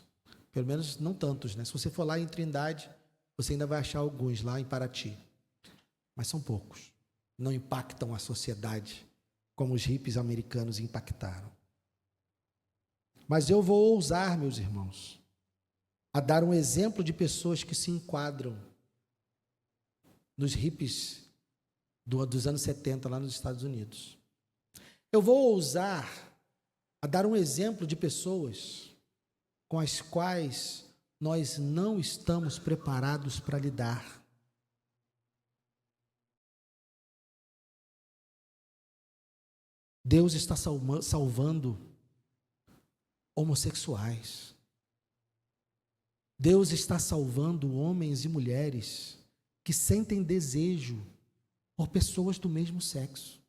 Speaker 1: Pelo menos não tantos, né? Se você for lá em Trindade, você ainda vai achar alguns lá em Paraty. Mas são poucos. Não impactam a sociedade como os hippies americanos impactaram. Mas eu vou ousar, meus irmãos, a dar um exemplo de pessoas que se enquadram nos hippies dos anos 70 lá nos Estados Unidos. Eu vou ousar a dar um exemplo de pessoas com as quais nós não estamos preparados para lidar. Deus está salvando homossexuais. Deus está salvando homens e mulheres que sentem desejo por pessoas do mesmo sexo.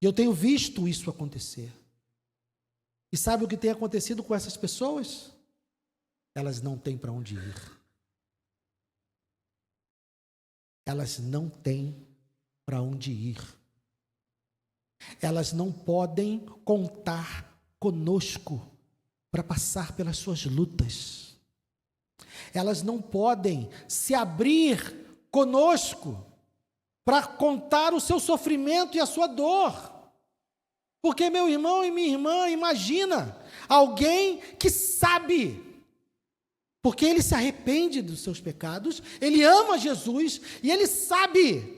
Speaker 1: E eu tenho visto isso acontecer. E sabe o que tem acontecido com essas pessoas? Elas não têm para onde ir. Elas não têm para onde ir. Elas não podem contar conosco para passar pelas suas lutas. Elas não podem se abrir conosco para contar o seu sofrimento e a sua dor. Porque, meu irmão e minha irmã, imagina alguém que sabe, porque ele se arrepende dos seus pecados, ele ama Jesus e ele sabe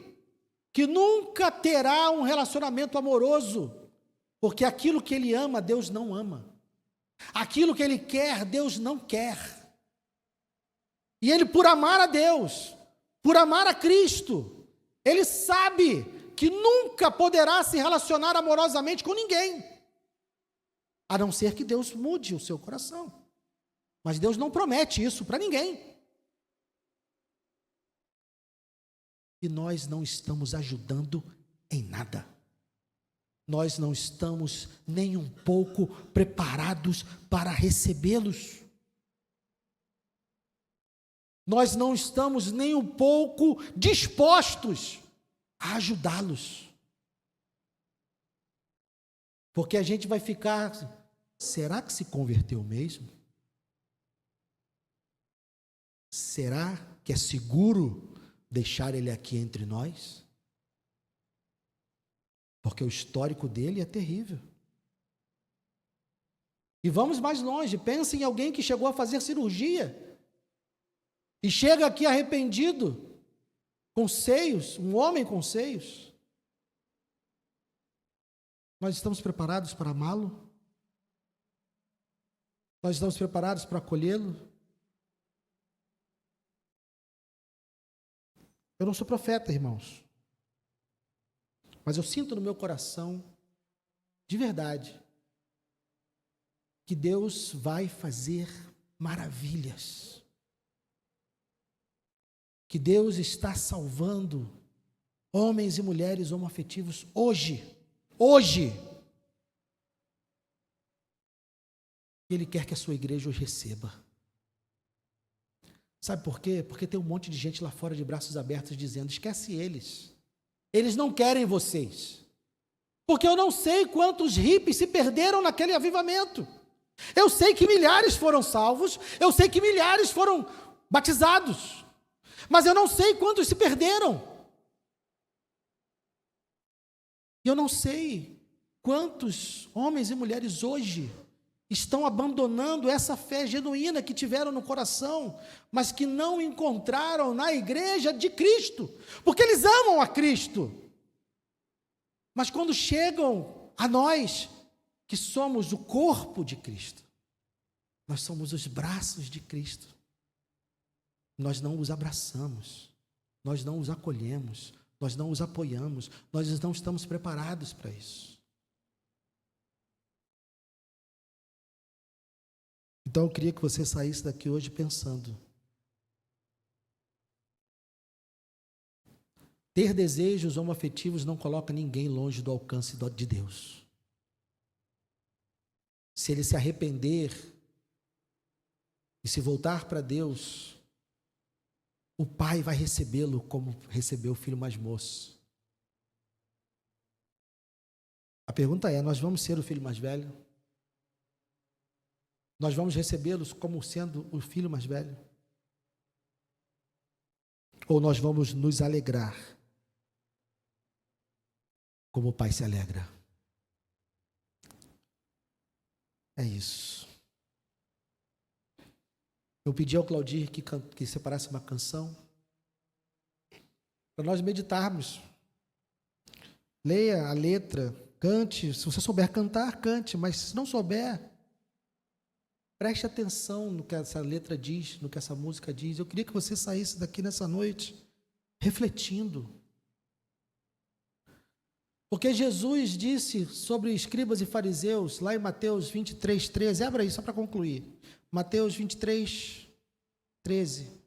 Speaker 1: que nunca terá um relacionamento amoroso, porque aquilo que ele ama, Deus não ama. Aquilo que ele quer, Deus não quer. E ele, por amar a Deus, por amar a Cristo, ele sabe que nunca poderá se relacionar amorosamente com ninguém, a não ser que Deus mude o seu coração. Mas Deus não promete isso para ninguém. E nós não estamos ajudando em nada. Nós não estamos nem um pouco preparados para recebê-los. Nós não estamos nem um pouco dispostos a ajudá-los. Porque a gente vai ficar, será que se converteu mesmo? Será que é seguro deixar ele aqui entre nós? Porque o histórico dele é terrível. E vamos mais longe, pense em alguém que chegou a fazer cirurgia e chega aqui arrependido, com seios, um homem com seios. Nós estamos preparados para amá-lo? Nós estamos preparados para acolhê-lo? Eu não sou profeta, irmãos, mas eu sinto no meu coração, de verdade, que Deus vai fazer maravilhas. Que Deus está salvando homens e mulheres homoafetivos hoje. Ele quer que a sua igreja os receba. Sabe por quê? Porque tem um monte de gente lá fora de braços abertos dizendo: esquece eles. Eles não querem vocês. Porque eu não sei quantos hippies se perderam naquele avivamento. Eu sei que milhares foram salvos, eu sei que milhares foram batizados, mas eu não sei quantos se perderam. E eu não sei quantos homens e mulheres hoje estão abandonando essa fé genuína que tiveram no coração, mas que não encontraram na igreja de Cristo, porque eles amam a Cristo. Mas quando chegam a nós, que somos o corpo de Cristo. Nós somos os braços de Cristo. Nós não os abraçamos, nós não os acolhemos, nós não os apoiamos, nós não estamos preparados para isso. Então eu queria que você saísse daqui hoje pensando: ter desejos homoafetivos não coloca ninguém longe do alcance de Deus. Se ele se arrepender e se voltar para Deus, o pai vai recebê-lo como recebeu o filho mais moço. A pergunta é: nós vamos ser o filho mais velho? Nós vamos recebê-los como sendo o filho mais velho? Ou nós vamos nos alegrar como o pai se alegra? É isso. Eu pedi ao Claudir que separasse uma canção para nós meditarmos. Leia a letra, cante. Se você souber cantar, cante, mas se não souber, preste atenção no que essa letra diz, no que essa música diz. Eu queria que você saísse daqui nessa noite refletindo. Porque Jesus disse sobre escribas e fariseus, lá em Mateus 23, 13. Abra aí, só para concluir. Mateus 23, 13.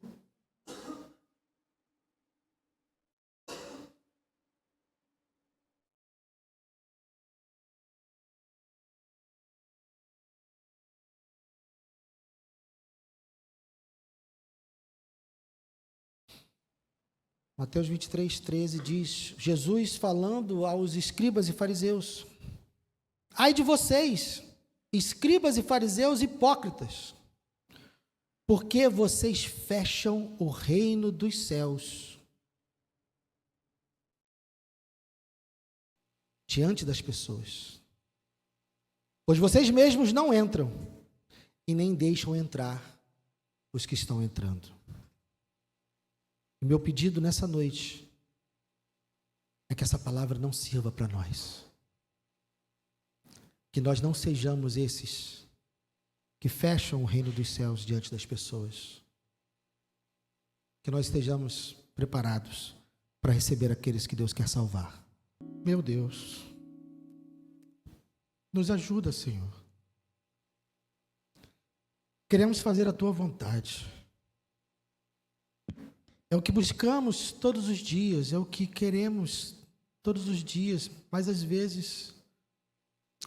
Speaker 1: Mateus 23, 13 diz, Jesus falando aos escribas e fariseus: ai de vocês, escribas e fariseus hipócritas, porque vocês fecham o reino dos céus diante das pessoas, pois vocês mesmos não entram e nem deixam entrar os que estão entrando. O meu pedido nessa noite é que essa palavra não sirva para nós. Que nós não sejamos esses que fecham o reino dos céus diante das pessoas. Que nós estejamos preparados para receber aqueles que Deus quer salvar. Meu Deus, nos ajuda, Senhor. Queremos fazer a Tua vontade. É o que buscamos todos os dias, é o que queremos todos os dias, mas às vezes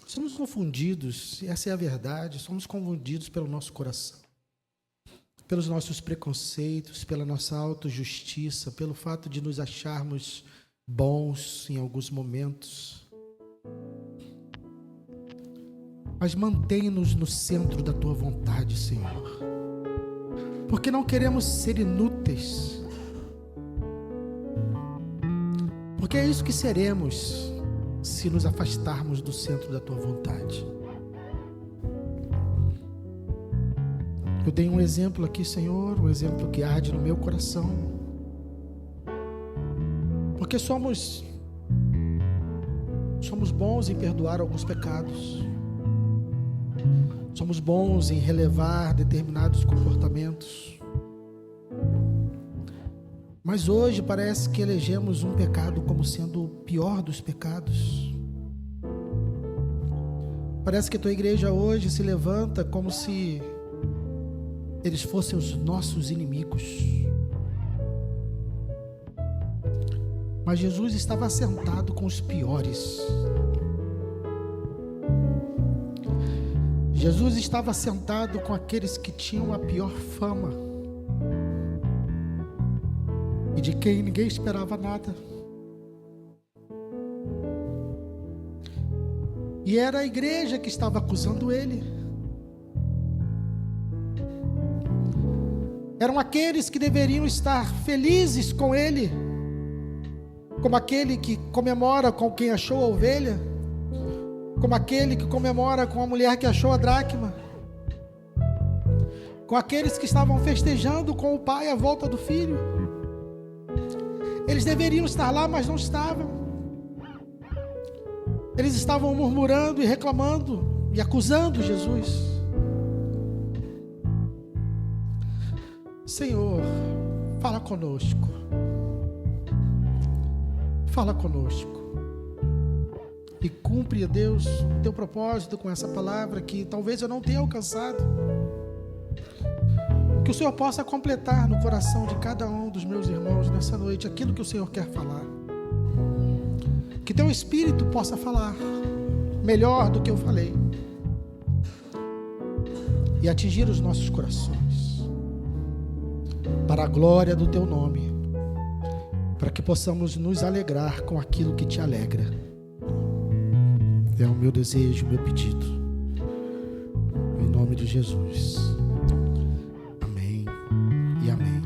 Speaker 1: somos confundidos, essa é a verdade, somos confundidos pelo nosso coração, pelos nossos preconceitos, pela nossa autojustiça, pelo fato de nos acharmos bons em alguns momentos. Mas mantém-nos no centro da Tua vontade, Senhor, porque não queremos ser inúteis. Porque é isso que seremos se nos afastarmos do centro da Tua vontade. Eu dei um exemplo aqui, Senhor, um exemplo que arde no meu coração. Porque somos bons em perdoar alguns pecados. Somos bons em relevar determinados comportamentos. Mas hoje parece que elegemos um pecado como sendo o pior dos pecados. Parece que a Tua igreja hoje se levanta como se eles fossem os nossos inimigos. Mas Jesus estava sentado com os piores. Jesus estava sentado com aqueles que tinham a pior fama e de quem ninguém esperava nada. E era a igreja que estava acusando ele. Eram aqueles que deveriam estar felizes com ele, como aquele que comemora com quem achou a ovelha, como aquele que comemora com a mulher que achou a dracma, com aqueles que estavam festejando com o pai a volta do filho. Eles deveriam estar lá, mas não estavam. Eles estavam murmurando e reclamando e acusando Jesus. Senhor, fala conosco. Fala conosco. E cumpre, Deus, o teu propósito com essa palavra que talvez eu não tenha alcançado. Que o Senhor possa completar no coração de cada um dos meus irmãos nessa noite aquilo que o Senhor quer falar. Que teu Espírito possa falar melhor do que eu falei e atingir os nossos corações para a glória do teu nome, para que possamos nos alegrar com aquilo que te alegra. É o meu desejo, o meu pedido, em nome de Jesus. Amém e amém.